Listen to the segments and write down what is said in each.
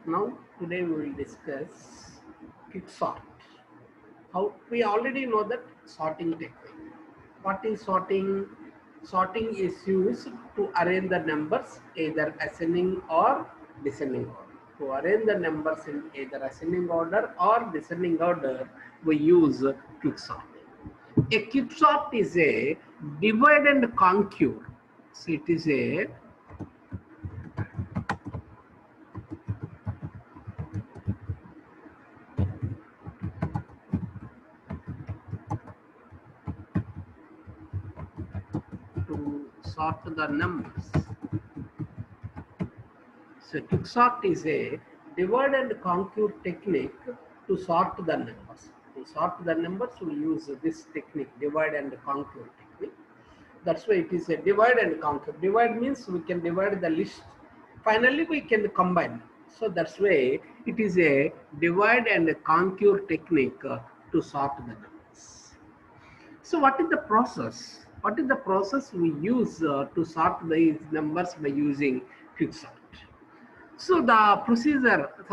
Now, today we will discuss quicksort. How we already know that sorting technique. What is sorting? Sorting is used to arrange the numbers either ascending or descending order. To arrange the numbers in either ascending order or descending order, we use quicksort. A quicksort is a divide and conquer. So it is a to sort the numbers. So quicksort is a divide and conquer technique to sort the numbers. To sort the numbers, we use this technique, divide and conquer technique. That's why it is a divide and conquer. Divide means we can divide the list. Finally, we can combine. So that's why it is a divide and conquer technique to sort the numbers. So what is the process? What is the process we use to sort these numbers by using quicksort? So the procedure to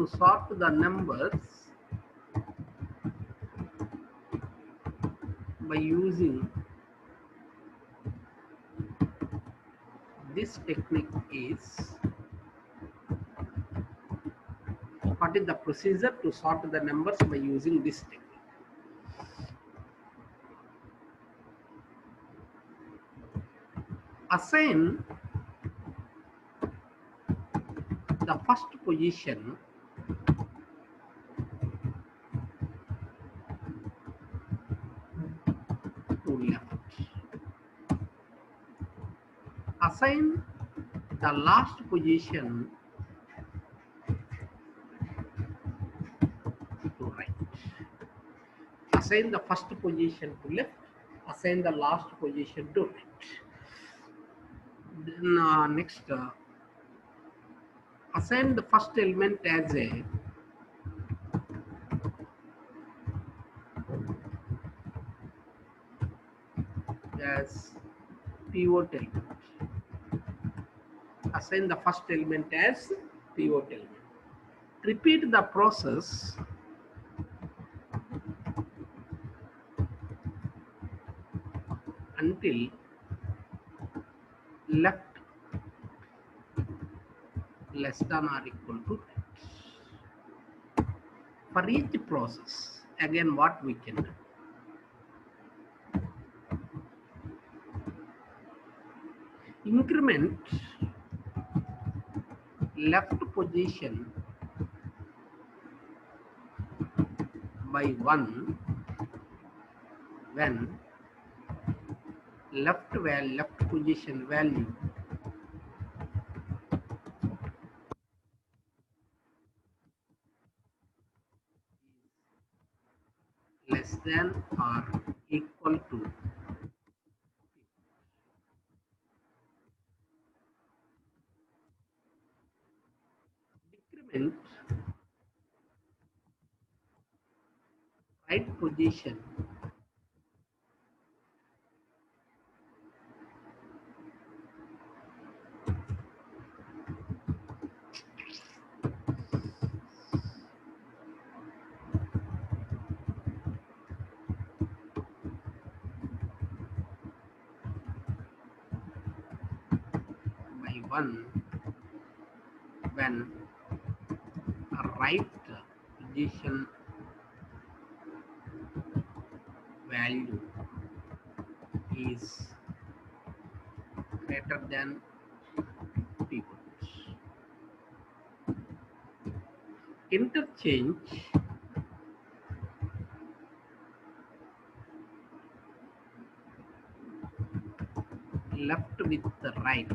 sort the numbers by using this technique is, what is the procedure to sort the numbers by using this technique? Assign the first position to left. Assign the last position to right. Assign the first position to left. Assign the last position to right. Then next, assign the first element as pivot element. Assign the first element as pivot element. Repeat the process until left less than or equal to right. For each process, again what we can do? Increment left position by 1 when left position value less than or equal to decrement right position by 1 when a right position value is greater than pivot. Interchange left with the right.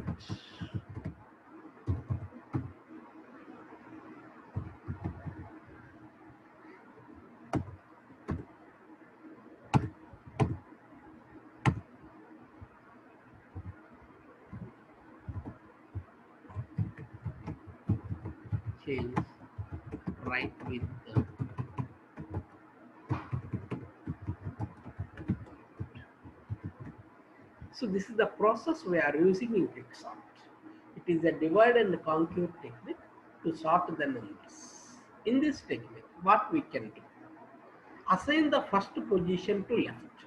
Change right with the So this is the process we are using in quicksort. It is a divide and conquer technique to sort the numbers. In this technique, what we can do? Assign the first position to left.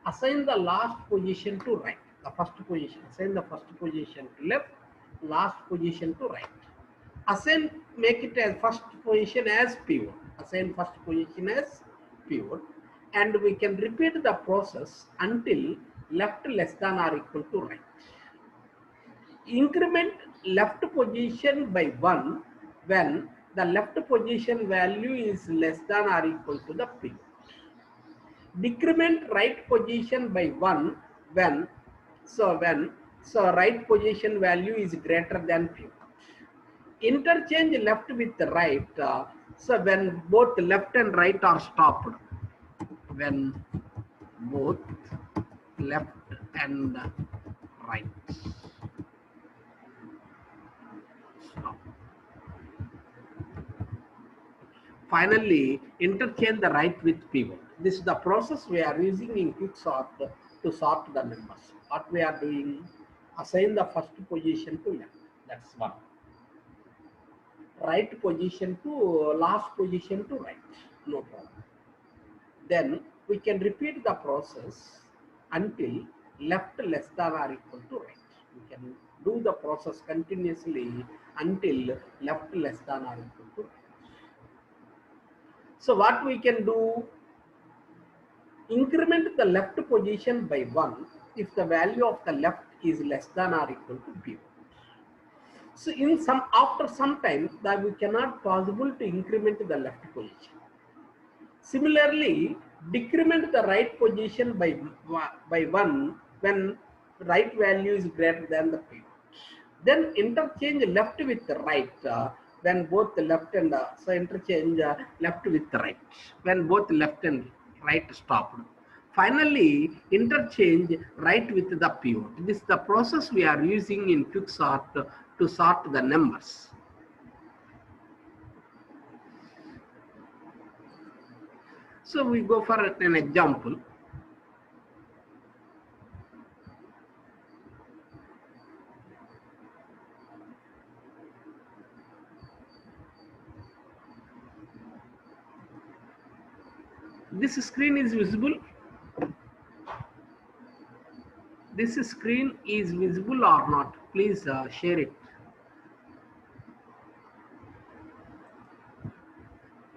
Assign the last position to right. The first position, assign the first position to left, last position to right. Assign, make it as first position as pivot. Assign first position as pivot, and we can repeat the process until left less than or equal to right. Increment left position by 1 when the left position value is less than or equal to the pivot. Decrement right position by 1 when right position value is greater than pivot. Interchange left with right, so when both left and right are stopped, when both left and right stop. Finally, interchange the right with pivot. This is the process we are using in quicksort to sort the numbers. What we are doing, assign the first position to left, that's one. Right position to last position to right, no problem. Then we can repeat the process until left less than or equal to right. We can do the process continuously until left less than or equal to right. So what we can do, increment the left position by 1 if the value of the left is less than or equal to pivot. So after some time that we cannot possible to increment the left position. Similarly, decrement the right position by 1 when right value is greater than the pivot. Then interchange left with right when both the left and so interchange left with right when both left and right stopped. Finally, interchange right with the pivot. This is the process we are using in quicksort to sort the numbers. So we go for an example. This screen is visible. This screen is visible or not? Please share it.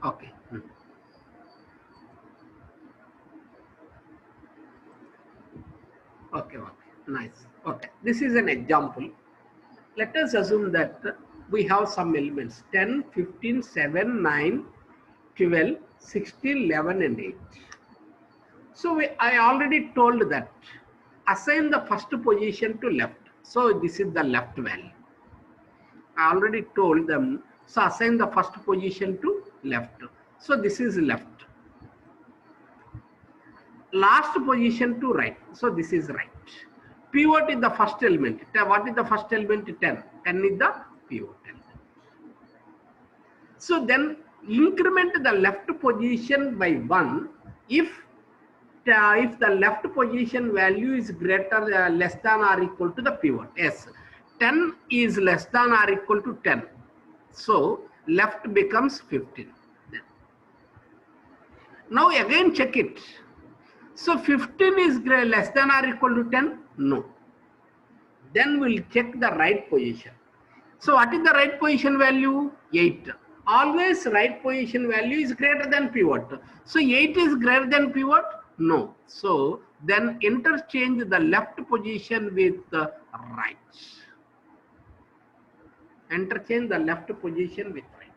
Okay. Okay, nice. Okay, this is an example. Let us assume that we have some elements 10, 15, 7, 9, 12, 16, 11 and 8. So I already told that assign the first position to left. So this is the left value. I already told them, so assign the first position to left. So this is left. Last position to right. So this is right. Pivot is the first element. What is the first element? 10. 10 is the pivot element. So then increment the left position by 1 if the left position value is greater less than or equal to the pivot. Yes, 10 is less than or equal to 10. So left becomes 15. Now again check it. So 15 is less than or equal to 10? No. Then we'll check the right position. So what is the right position value? 8. Always right position value is greater than pivot. So 8 is greater than pivot? No. So then interchange the left position with the right. Interchange the left position with right.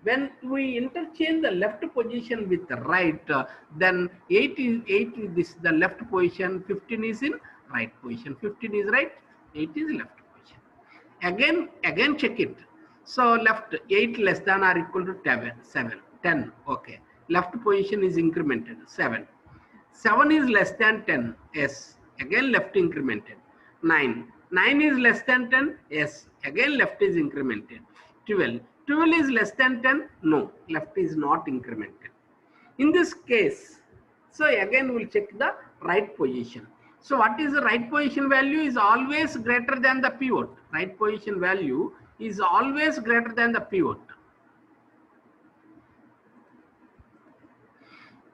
When we interchange the left position with the right, then 8 is this the left position, 15 is in right position. 15 is right, 8 is left position. Again check it. So left 8 less than or equal to 7, 10. Okay. Left position is incremented 7. 7 is less than 10. Yes. Again left incremented. 9. 9 is less than 10. Yes. Again left is incremented. 12. 12 is less than 10. No. Left is not incremented. In this case, so again we'll check the right position. So what is the right position value is always greater than the pivot. Right position value is always greater than the pivot.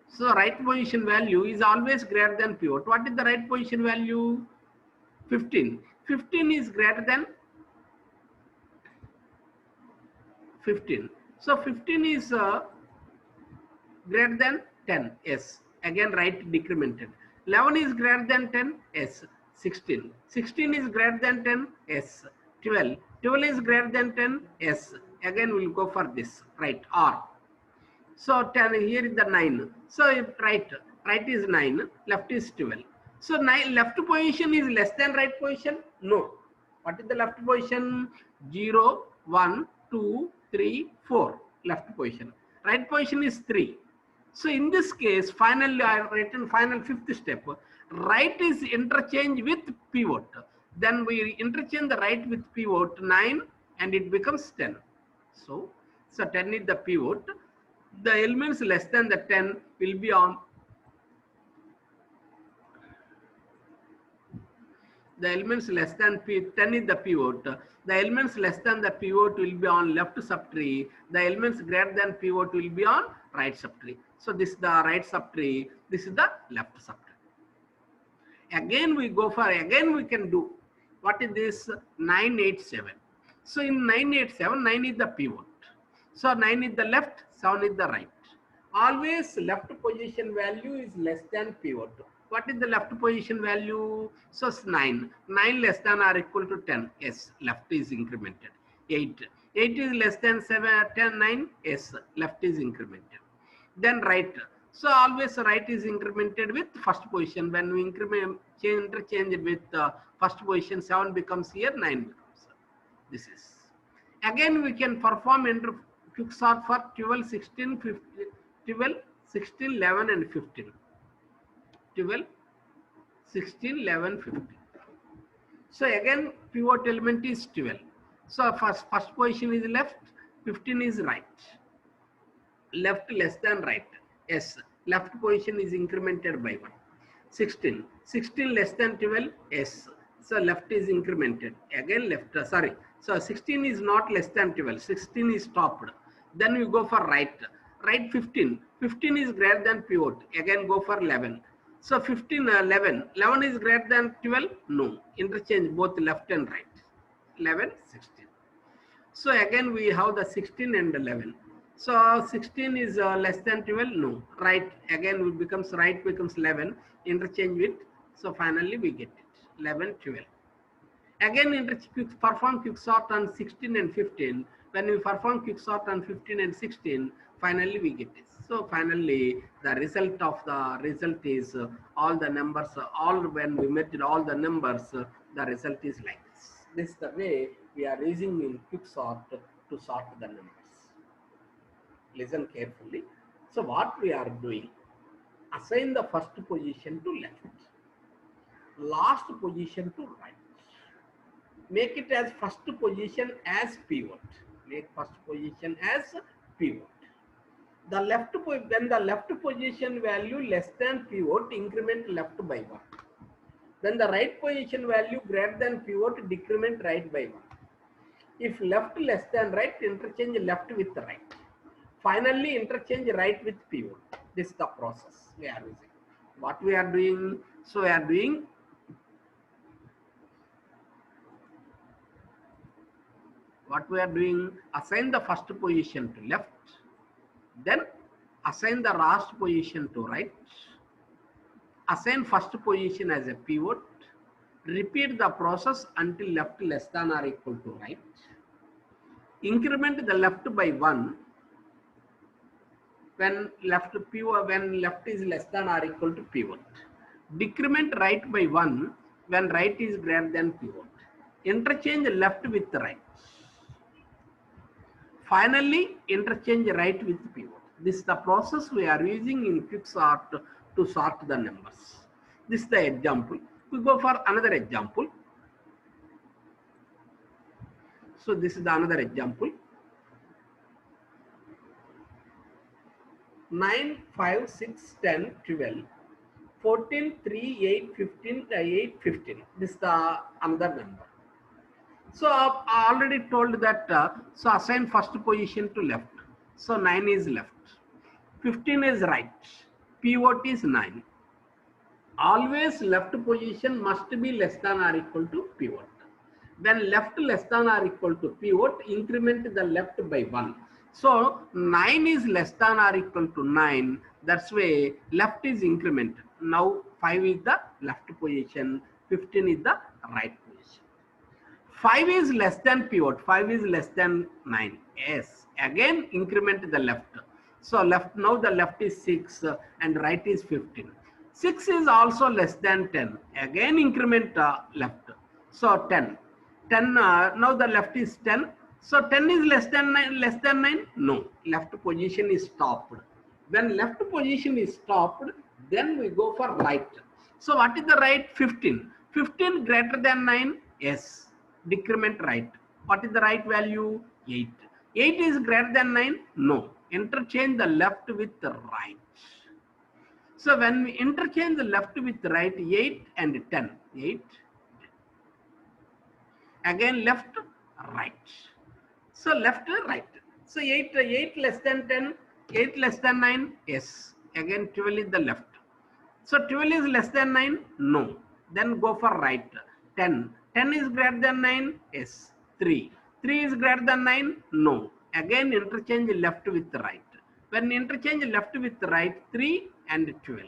So right position value is always greater than pivot. What is the right position value? 15. 15 is greater than 15. So 15 is greater than 10. Yes. Again right decremented. 11 is greater than 10. Yes. 16. 16 is greater than 10. Yes. 12. 12 is greater than 10. Yes. Again we'll go for this. Right. R. So 10 here is the 9. So right is 9, left is 12. So 9 left position is less than right position? No. What is the left position? 0, 1, 2, 3, 4 left position. Right position is 3. So in this case, finally I have written final fifth step. Right is interchange with pivot. Then we interchange the right with pivot 9 and it becomes 10. So 10 is the pivot. The elements less than the 10 will be on the elements less than 10 is the pivot. The elements less than the pivot will be on left subtree. The elements greater than pivot will be on right subtree. So this is the right subtree. This is the left subtree. Again we go for, again we can do, what is this? 987. So in 987, 9 is the pivot. So 9 is the left, 7 is the right. Always left position value is less than pivot. What is the left position value? So 9. 9 less than or equal to 10. Yes, left is incremented. 8. 8 is less than 7, 10, 9. Yes, left is incremented. Then right. So always right is incremented with first position. When we interchange it with first position, 7 becomes here, 9 becomes. This is. Again we can perform quicksort for 12, 16, 15, 12, 16, 11 and 15. 12, 16, 11, 15. So again pivot element is 12. So first position is left, 15 is right. Left less than right. Yes, left position is incremented by 1. 16. 16 less than 12. Yes. So left is incremented. Again left. So 16 is not less than 12. 16 is stopped. Then we go for right. Right 15. 15 is greater than pivot. Again go for 11. So 15, 11. 11 is greater than 12? No. Interchange both left and right. 11, 16. So again we have the 16 and 11. So 16 is less than 12? No. Right. Again it becomes right becomes 11. Interchange with. So finally we get it. 11, 12. Again perform quicksort on 16 and 15. When we perform quicksort on 15 and 16, finally we get this. So finally the result is all the numbers, all when we measured all the numbers, the result is like this. This is the way we are using in quicksort to sort the numbers. Listen carefully. So what we are doing, assign the first position to left, last position to right. Make it as first position as pivot. Make first position as pivot. The left, when the left position value less than pivot, increment left by 1. Then the right position value greater than pivot, decrement right by 1. If left less than right, interchange left with right. Finally, interchange right with pivot. This is the process we are using. What we are doing? So we are doing assign the first position to left, then assign the last position to right, assign first position as a pivot, repeat the process until left less than or equal to right, increment the left by 1 when left is less than or equal to pivot, decrement right by 1 when right is greater than pivot, interchange left with right. Finally, interchange right with pivot. This is the process we are using in quicksort to sort the numbers. This is the example. We go for another example. So this is the another example. 9, 5, 6, 10, 12, 14, 3, 8, 15, 8, 15. This is the another number. So I already told that, so assign first position to left. So 9 is left. 15 is right. Pivot is 9. Always left position must be less than or equal to pivot. When left less than or equal to pivot, increment the left by 1. So 9 is less than or equal to 9. That's why left is increment. Now 5 is the left position, 15 is the right position. 5 is less than pivot, 5 is less than 9. Yes, again increment the left. So left, now the left is 6 and right is 15. 6 is also less than 10. Again increment left. So 10. 10, now the left is 10. So 10 is less than 9, less than 9? No, left position is stopped. When left position is stopped, then we go for right. So what is the right? 15. 15 greater than 9? Yes. Decrement right. What is the right value? 8. 8 is greater than 9? No. Interchange the left with the right. So when we interchange the left with right, 8 and 10. 8. Again left, right. So left, right. So 8 less than 10, 8 less than 9? Yes. Again 12 is the left. So 12 is less than 9? No. Then go for right. 10. 10 is greater than 9? Yes. 3. 3 is greater than 9? No. Again interchange left with right. When interchange left with right, 3 and 12.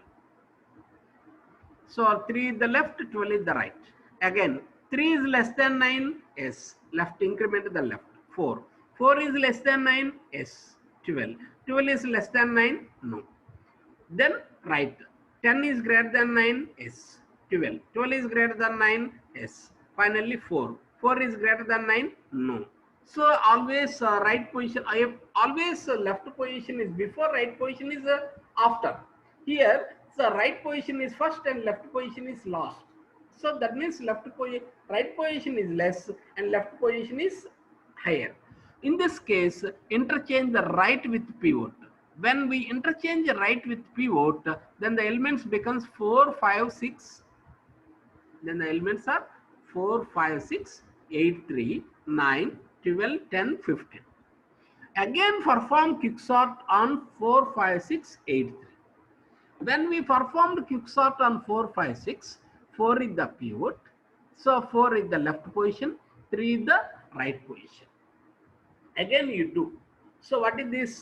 So 3 is the left, 12 is the right. Again 3 is less than 9? Yes. Left increment the left. 4. 4 is less than 9? Yes. 12. 12 is less than 9? No. Then right. 10 is greater than 9? Yes. 12. 12 is greater than 9? Yes. Finally 4. 4 is greater than 9? No. So always right position, always left position is before, right position is after. Here, the right position is first and left position is last. So that means right position is less and left position is higher. In this case, interchange the right with pivot. When we interchange right with pivot, then the elements becomes 4, 5, 6. Then the elements are 4, 5, 6, 8, 3, 9, 12, 10, 15. Again perform quicksort on 4, 5, 6, 8, 3. When we performed quicksort on 4, 5, 6, 4 is the pivot. So 4 is the left position, 3 is the right position. Again you do. So what is this?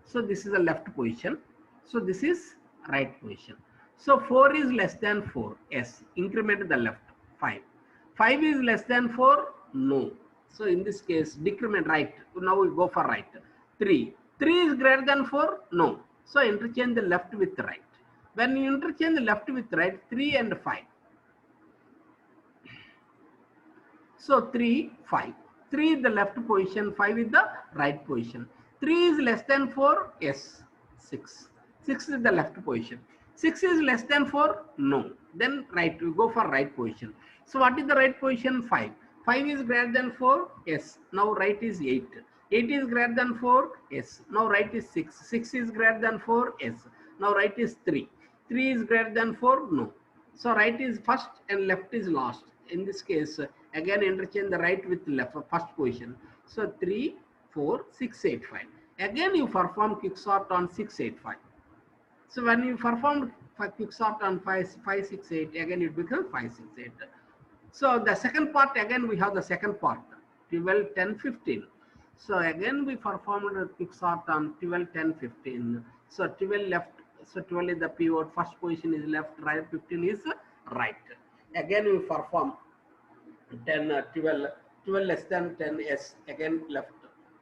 So this is the left position. So this is right position. So 4 is less than 4. Yes. Increment the left. 5. 5 is less than 4. No. So in this case, decrement right. Now we go for right. 3. 3 is greater than 4. No. So interchange the left with right. When you interchange the left with right, 3 and 5. So 3, 5. 3 is the left position, 5 is the right position. 3 is less than 4, yes. 6. 6 is the left position. 6 is less than 4, no. Then right, we go for right position. So what is the right position? 5. 5 is greater than 4, yes. Now right is 8. 8 is greater than 4, yes. Now right is 6. 6 is greater than 4, yes. Now right is 3. 3 is greater than 4, no. So right is first and left is last. In this case, again interchange the right with left, first position. So 3, 4, 6, 8, 5. Again you perform quicksort on 6, 8, 5. So when you perform quicksort on 5, 6, 8, again it becomes 5, 6, 8. So the second part, again we have the second part, 12, 10, 15. So again we performed a quicksort on 12, 10, 15. So 12 left, so 12 is the pivot, first position is left, right, 15 is right. Again we perform 10, 12, 12 less than 10, yes, again left.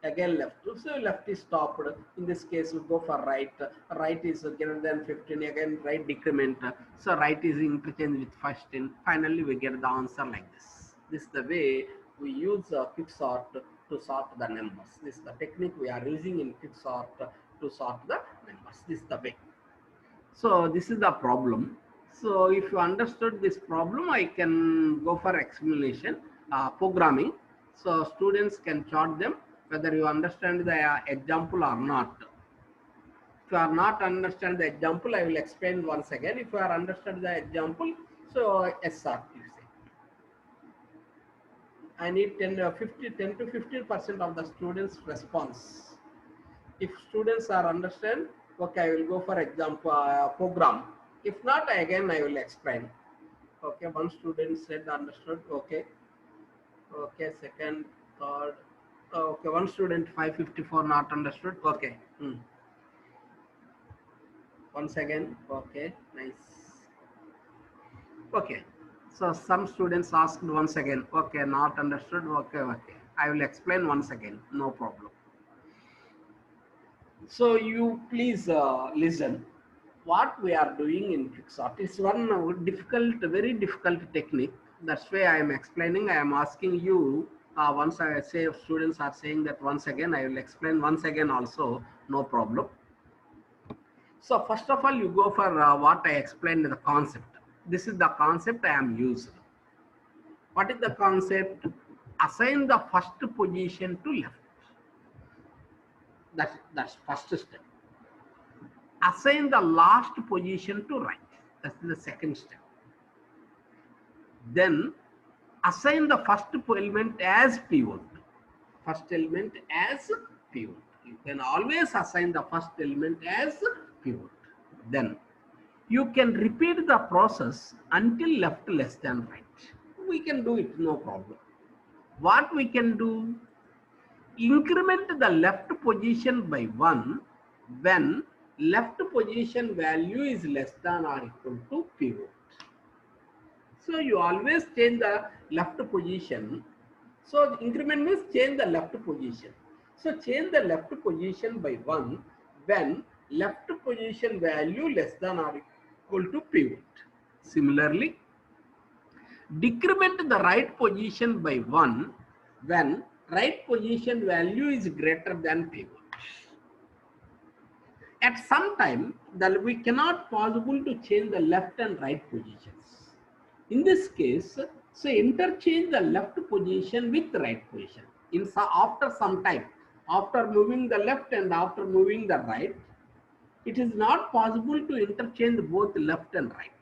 Again left. So left is stopped. In this case, we go for right. Right is greater than 15. Again, right decrement. So right is interchanged with first. And finally, we get the answer like this. This is the way we use quicksort to sort the numbers. This is the technique we are using in quicksort to sort the numbers. This is the way. So this is the problem. So if you understood this problem, I can go for explanation, programming. So students can chart them whether you understand the example or not. If you are not understand the example, I will explain once again. If you are understand the example, so yes sir, you say. I need 10 to 15% of the students' response. If students are understand, okay, I will go for example program. If not, again I will explain. Okay, one student said understood. Okay, okay, second, third. Okay, one student 554 not understood. Okay. Once again. Okay, nice. Okay, so some students asked once again. Okay, not understood. Okay, okay. I will explain once again. No problem. So you please listen. What we are doing in Quicksort is one difficult, very difficult technique. That's why I am explaining. I am asking you. Once I say students are saying that once again, I will explain once again also. No problem. So first of all, you go for what I explained the concept. This is the concept I am using. What is the concept? Assign the first position to left. That's first step. Assign the last position to right. That's the second step. Then assign the first element as pivot. First element as pivot. You can always assign the first element as pivot. Then you can repeat the process until left less than right. We can do it, no problem. What we can do? Increment the left position by 1 when left position value is less than or equal to pivot. So you always change the left position. So increment means change the left position. So change the left position by 1 when left position value less than or equal to pivot. Similarly, decrement the right position by 1 when right position value is greater than pivot. At some time, we cannot possible to change the left and right positions. In this case, so interchange the left position with right position. After some time, after moving the left and after moving the right, it is not possible to interchange both left and right.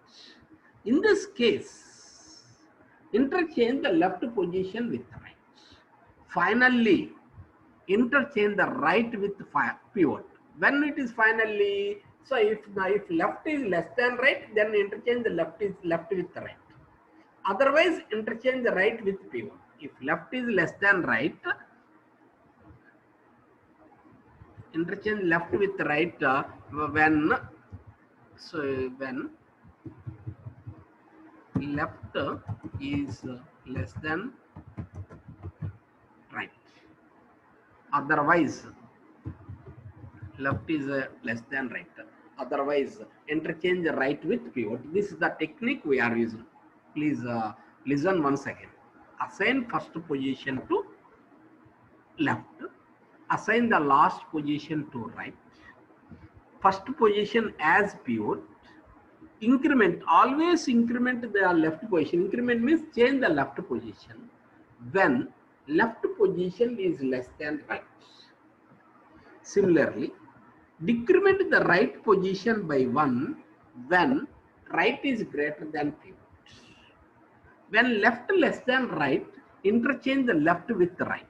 In this case, interchange the left position with right. Finally, interchange the right with pivot. When it is finally, so if left is less than right, then interchange the left with right. Otherwise, interchange the right with pivot. If left is less than right, interchange left with right when left is less than right. Otherwise, left is less than right. Otherwise, interchange the right with pivot. This is the technique we are using. Please listen once again. Assign first position to left. Assign the last position to right. First position as pivot. Increment, always increment the left position. Increment means change the left position when left position is less than right. Similarly, decrement the right position by 1 when right is greater than pivot. When left less than right, interchange the left with right.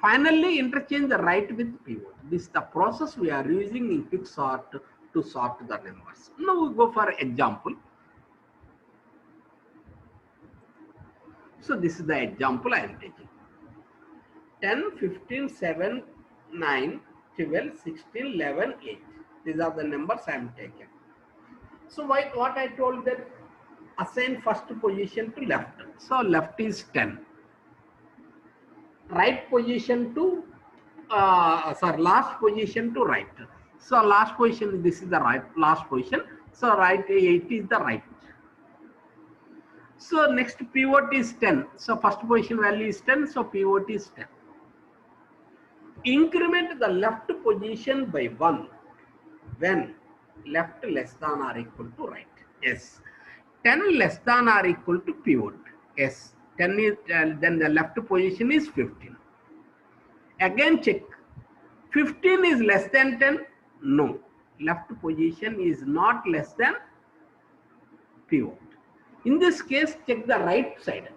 Finally, interchange the right with pivot. This is the process we are using in Quicksort to sort the numbers. Now we go for example. So this is the example I am taking. 10, 15, 7, 9, 12, 16, 11, 8. These are the numbers I am taking. So what I told that assign first position to left. So left is 10. Right position to last position to right. So last position, this is the right last position. So right 8 is the right. So next pivot is 10. So first position value is 10. So pivot is 10. Increment the left position by 1 when left less than or equal to right. Yes. 10 less than or equal to pivot. Yes. 10 is then the left position is 15. Again check. 15 is less than 10. No, left position is not less than pivot. In this case, check the right side.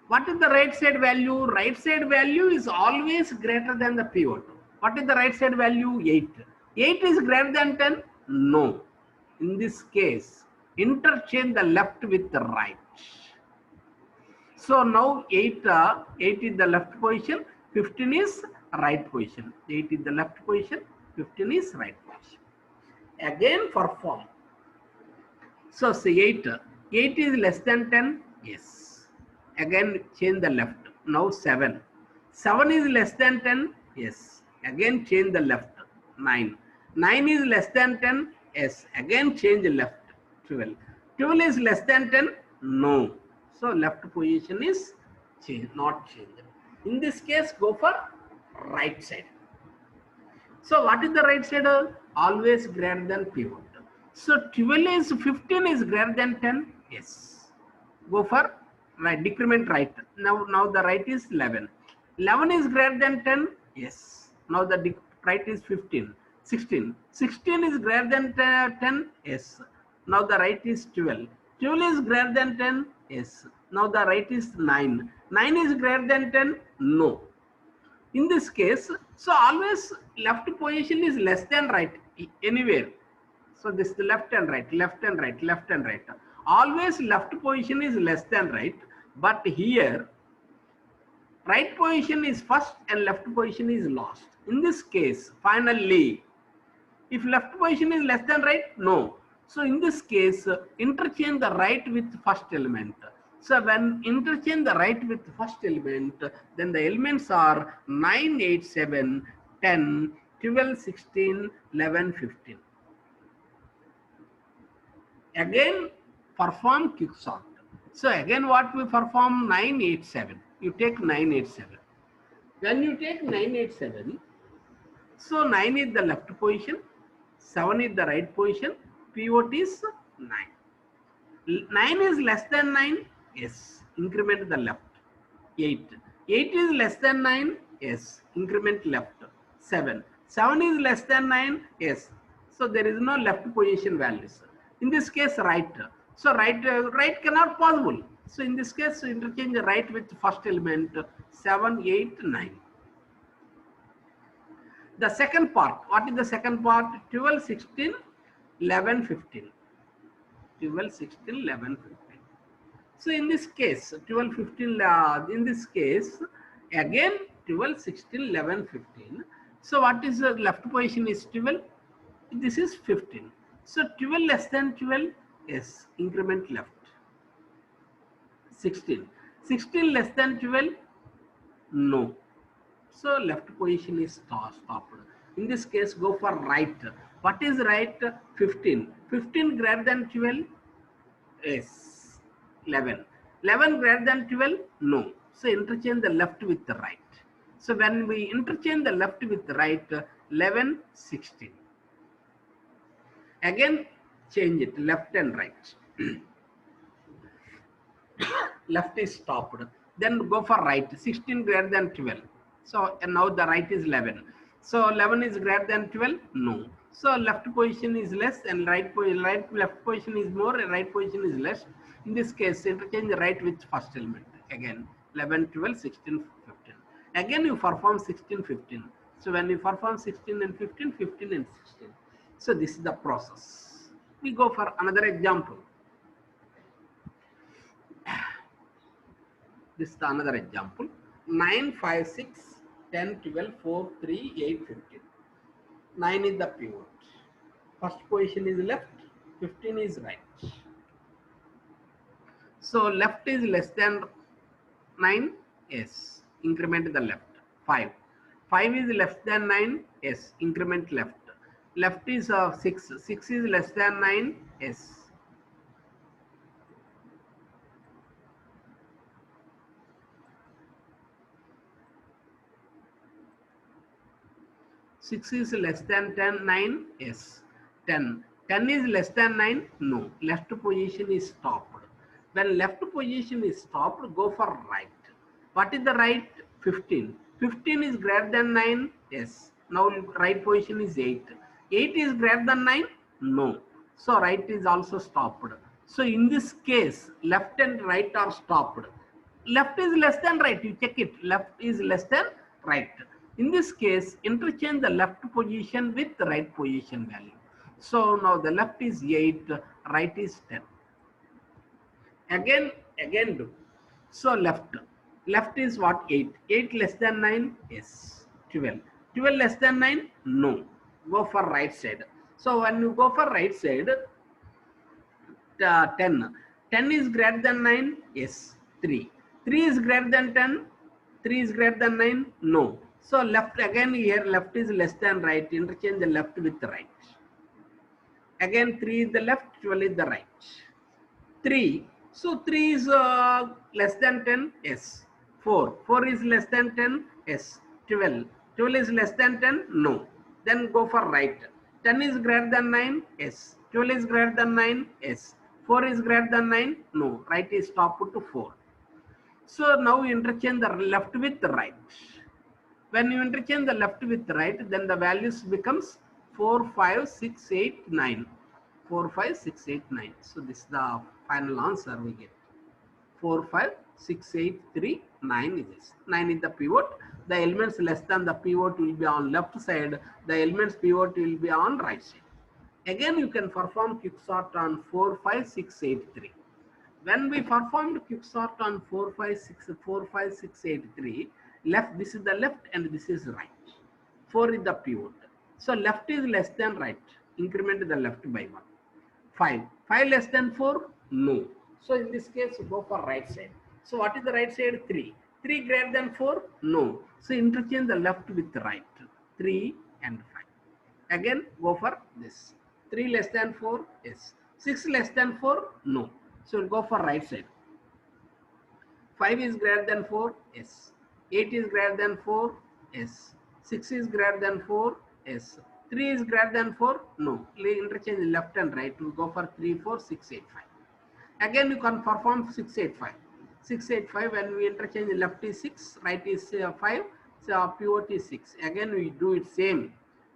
What is the right side value? Right side value is always greater than the pivot. What is the right side value? 8. 8 is greater than 10? No. In this case, interchange the left with the right. So now 8 is the left position, 15 is right position. 8 is the left position, 15 is right position. Again perform. So say 8 is less than 10? Yes. Again change the left. Now 7. 7 is less than 10? Yes. Again change the left. 9. 9 is less than 10? Yes. Again change the left. 12. 12 is less than 10? No. So left position is not changed. In this case, go for right side. So what is the right side? Always greater than pivot. So 15 is greater than 10? Yes. Go for right, decrement right. Now the right is 11. 11 is greater than 10? Yes. Now the right is 15. 16. 16 is greater than 10? Yes. Now the right is 12. 12 is greater than 10? Yes. Now the right is 9. 9 is greater than 10? No. In this case, so always left position is less than right anywhere. So this is left and right, left and right, left and right. Always left position is less than right, but here right position is first and left position is last. In this case, finally, if left position is less than right, no. So in this case, interchange the right with first element. So when interchange the right with first element, then the elements are 9, 8, 7, 10, 12, 16, 11, 15. Again, perform quick sort. So again, what we perform? 9, 8, 7. You take 9, 8, 7. When you take 9, 8, 7, so 9 is the left position, 7 is the right position, pivot is 9. 9 is less than 9? Yes. Increment the left. 8. 8 is less than 9? Yes. Increment left. 7. 7 is less than 9? Yes. So there is no left position values. In this case, right. So right cannot possible. So in this case, interchange the right with first element 7, 8, 9. The second part, what is the second part? 12, 16, 11, 15. 12, 16, 11, 15. So in this case, 12, 15, in this case, again 12, 16, 11, 15. So what is the left position is 12? This is 15. So 12 less than 12, yes, increment left. 16. 16 less than 12, no. So left position is stopped. In this case, go for right. What is right? 15. 15 greater than 12? Yes. 11. 11 greater than 12? No. So interchange the left with the right. So when we interchange the left with the right, 11, 16. Again, change it left and right. Left is stopped. Then go for right. 16 greater than 12. So and now the right is 11. So 11 is greater than 12? No. So left position is less and left position is more and right position is less. In this case, interchange the right with first element. Again, 11, 12, 16, 15. Again, you perform 16, 15. So when you perform 16 and 15, 15 and 16. So this is the process. We go for another example. This is another example. 9, 5, 6, 10, 12, 4, 3, 8, 15. 9 is the pivot. First position is left, 15 is right. So left is less than 9, yes, increment the left. 5. 5 is less than 9, yes, increment left. Left is 6. 6 is less than 9, yes. 6 is less than 10, 9, yes. 10. 10 is less than 9, no. Left position is stopped. When left position is stopped, go for right. What is the right? 15. 15 is greater than 9, yes. Now right position is 8. 8 is greater than 9? No. So right is also stopped. So in this case, left and right are stopped. Left is less than right. You check it. Left is less than right. In this case, interchange the left position with the right position value. So now the left is 8, right is 10. Again do. So left is what? 8. 8 less than 9? Yes. 12. 12 less than 9? No. Go for right side. So when you go for right side, 10. 10 is greater than 9? Yes. 3. 3 is greater than 10? 3 is greater than 9? No. So left, again here left is less than right. Interchange the left with the right. Again 3 is the left, 12 is the right. 3. So 3 is less than 10? Yes. 4. 4 is less than 10? Yes. 12. 12 is less than 10? No. Then go for right. 10 is greater than 9? Yes. 12 is greater than 9? Yes. 4 is greater than 9? No. Right is stopped to 4. So now interchange the left with the right. When you interchange the left with the right, then the values becomes 4, 5, 6, 8, 9. 4, 5, 6, 8, 9. So this is the final answer we get. 4, 5, 6, 8, 3, 9 is this. 9 is the pivot. The elements less than the pivot will be on left side. The elements pivot will be on right side. Again, you can perform quicksort on 4, 5, 6, 8, 3. When we performed quicksort on 4, 5, 6, 4, 5, 6, 8, 3, left, this is the left and this is right. 4 is the pivot. So left is less than right. Increment the left by 1. 5. 5 less than 4? No. So in this case, go for right side. So what is the right side? 3. 3 greater than 4? No. So interchange the left with the right. 3 and 5. Again, go for this. 3 less than 4? Yes. 6 less than 4? No. So go for right side. 5 is greater than 4? Yes. 8 is greater than 4? Yes. 6 is greater than 4? Yes. 3 is greater than 4? No. Interchange left and right. We go for 3, 4, 6, 8, 5. Again, you can perform 6, 8, 5. 6, 8, 5. When we interchange left is 6, right is 5. So pivot is 6. Again, we do it same.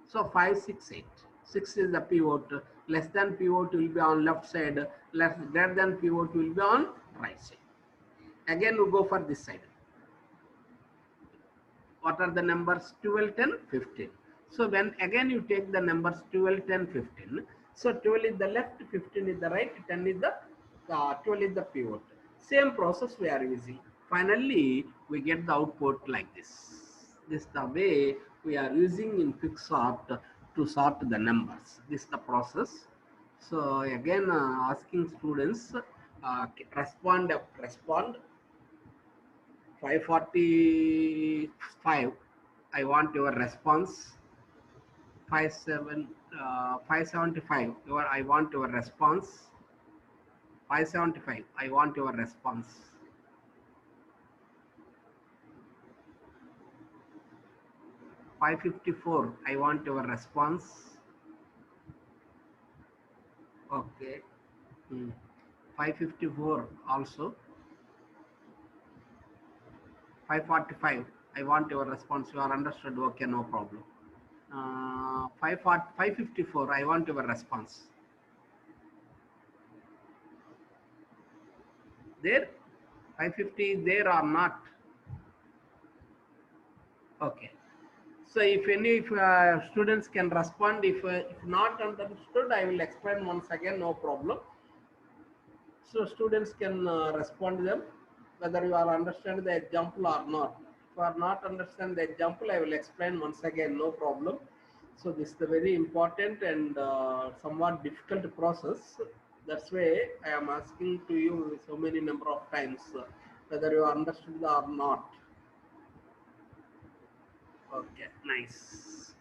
So 5, 6, 8. 6 is the pivot. Less than pivot will be on left side. Less greater than pivot will be on right side. Again, we go for this side. What are the numbers? 12, 10, 15. So when again you take the numbers 12, 10, 15. So 12 is the left, 15 is the right, 10 is the 12 is the pivot. Same process we are using. Finally, we get the output like this. This is the way we are using in quicksort to sort the numbers. This is the process. So again, asking students respond. 545. I want your response. 575. I want your response. 575. I want your response. 554. I want your response. Okay. 554 also. 545. I want your response. You are understood. Okay, no problem. 554. I want your response. There? 550 is there or not? Okay. So if any students can respond, if not understood, I will explain once again, no problem. So students can respond them whether you are understand the example or not. If you are not understand the example, I will explain once again, no problem. So this is the very important and somewhat difficult process. That's why I am asking to you so many number of times whether you understood or not. Okay, nice.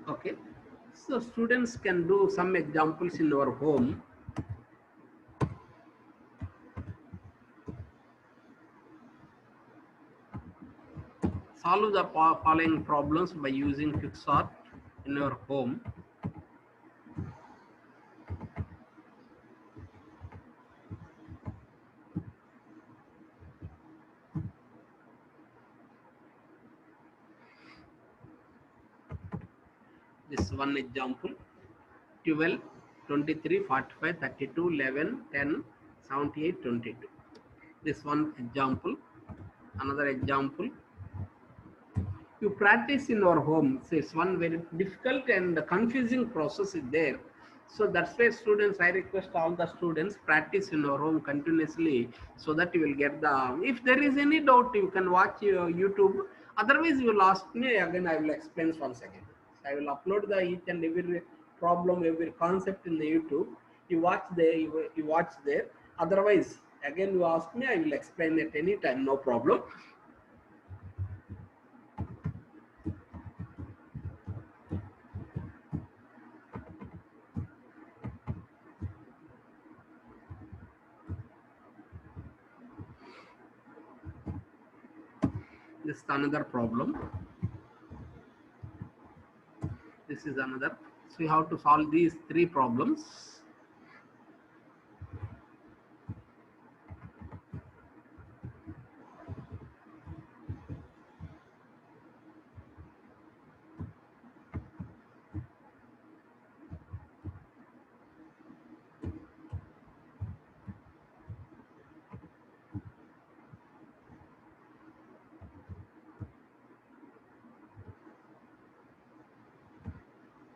Okay, so students can do some examples in your home. Solve the following problems by using quicksort in your home. one example. 12, 23, 45, 32, 11, 10, 78, 22. This one example. Another example. You practice in your home. So it's one very difficult and confusing process is there. So that's why students, I request all the students practice in your home continuously so that you will get the, if there is any doubt, you can watch your YouTube. Otherwise, you will ask me again, I will explain once again. So I will upload the each and every problem, every concept in the YouTube. You watch there, you watch there. Otherwise, again, you ask me, I will explain at any time, no problem. This is another problem. This is another. So you have to solve these three problems.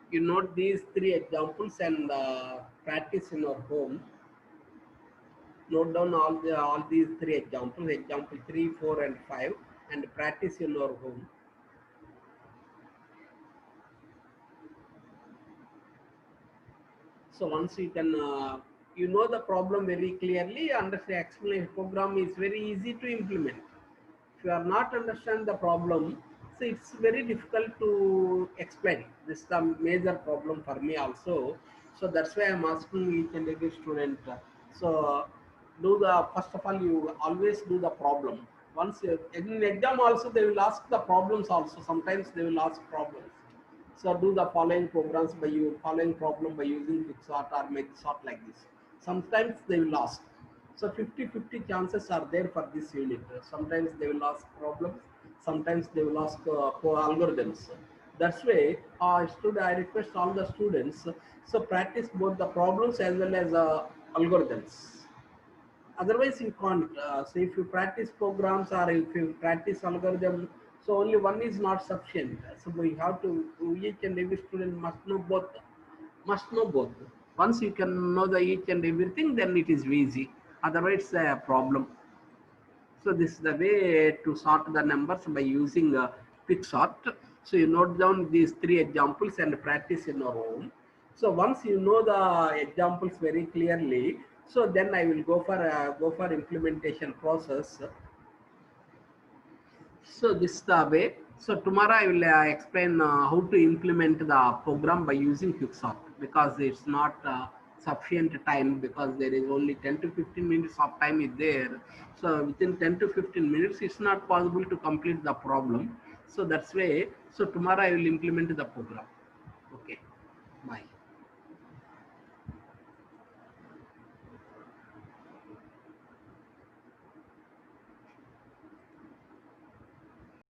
You note these three examples and practice in your home. Note down all these three examples, example 3, 4, and 5, and practice in your home. So once you can, you know the problem very clearly, understand explanation program is very easy to implement. If you are not understand the problem, so it's very difficult to explain. This is the major problem for me also. So that's why I'm asking each and every student. So do the, first of all, you always do the problem. Once you, in exam also they will ask the problems also. Sometimes they will ask problems. So do the following programs by you, following problem by using Quicksort or Metsort like this. Sometimes they will ask. So 50-50 chances are there for this unit. Sometimes they will ask problems, sometimes they will ask for algorithms. That's why I request all the students, so practice both the problems as well as algorithms. Otherwise you can't. So if you practice programs or if you practice algorithm, so only one is not sufficient. So we have to, each and every student must know both. Must know both. Once you can know the each and everything, then it is easy. Otherwise, it's a problem. So this is the way to sort the numbers by using Quicksort. So you note down these three examples and practice in your own. So once you know the examples very clearly, so then I will go for implementation process. So this is the way. So tomorrow I will explain how to implement the program by using Quicksort, because it's not sufficient time, because there is only 10 to 15 minutes of time is there. So within 10 to 15 minutes, it's not possible to complete the problem. So that's why. So tomorrow I will implement the program. Okay. Bye.